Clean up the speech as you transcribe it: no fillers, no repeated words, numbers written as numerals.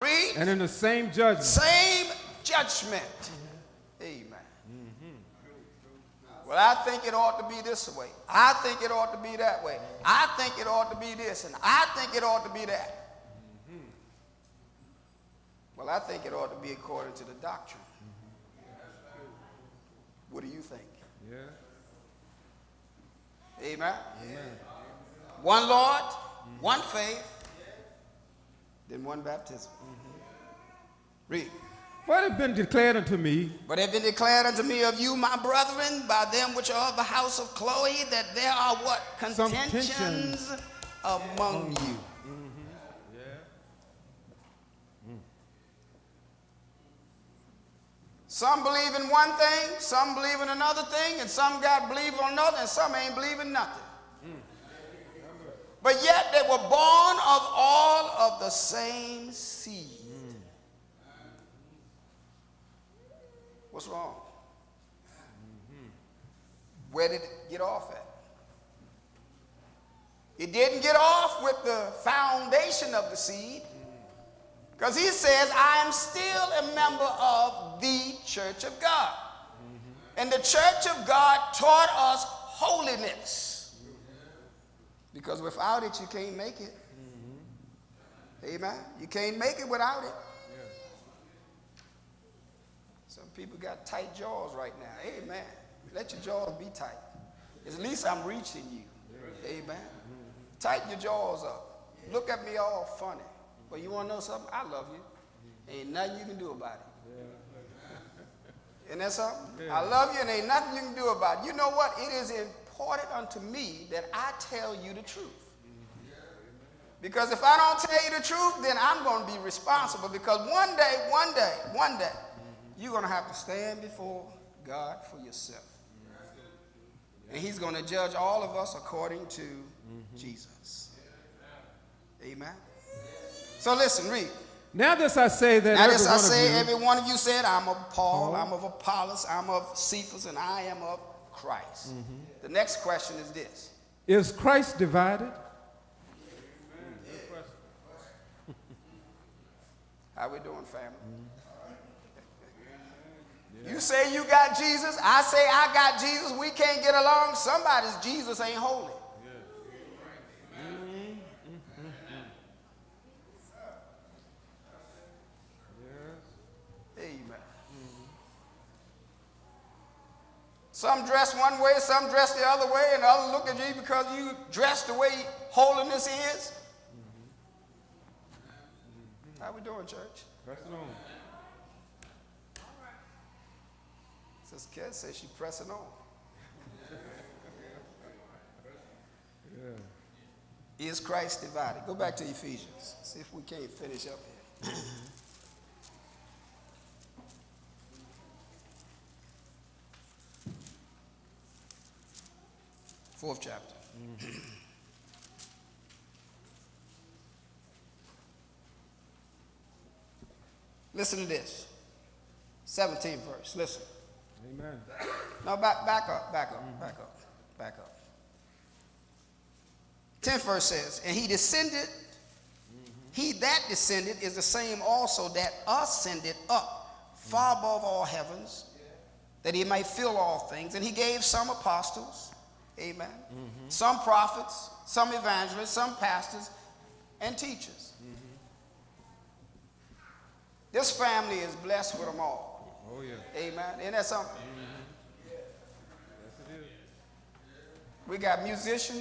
Read. And in the same judgment. Same judgment. Amen. Well, I think it ought to be this way. I think it ought to be that way. I think it ought to be this, and I think it ought to be that. Well, I think it ought to be according to the doctrine. What do you think? Yeah. Amen. Amen. One Lord, one faith, then one baptism. Read. For it has been declared unto me, But it has been declared unto me of you, my brethren, by them which are of the house of Chloe, that there are what? Some Contentions tensions among you. Yeah. Some believe in one thing, some believe in another thing, and some got believe on another, and some ain't believing nothing. But yet they were born of all of the same seed. What's wrong? Where did it get off at? It didn't get off with the foundation of the seed, because he says, I am still a member of the church of God. And the church of God taught us holiness. Because without it, you can't make it. Amen. You can't make it without it. Some people got tight jaws right now. Amen. Let your jaws be tight. At least I'm reaching you. Amen. Tighten your jaws up. Look at me all funny. But you want to know something? I love you. Ain't nothing you can do about it. Isn't that something? I love you and ain't nothing you can do about it. You know what? It is important unto me that I tell you the truth. Because if I don't tell you the truth, then I'm going to be responsible. Because one day, you're going to have to stand before God for yourself. And he's going to judge all of us according to Jesus. Amen. So listen, read. Now this I say that Now every this one I say, of you, every one of you said, I'm of Paul, I'm of Apollos, I'm of Cephas, and I am of Christ. The next question is this. is Christ divided? How we doing, family? You say you got Jesus, I say I got Jesus, we can't get along. Somebody's Jesus ain't holy. Amen. Some dress one way, some dress the other way, and others look at you because you dress the way holiness is. How we doing, church? Pressing on. Sister Kat says she's pressing on. Is Christ divided? Go back to Ephesians. See if we can't finish up here. Fourth chapter. Listen to this. 17th verse. Listen. Amen. No, back up. 10th verse says, and he descended, he that descended is the same also that ascended up far above all heavens, that he might fill all things. And he gave some apostles, amen, some prophets, some evangelists, some pastors, and teachers. This family is blessed with them all. Oh, yeah. Amen. Isn't that something? Yes, it is. We got musicians.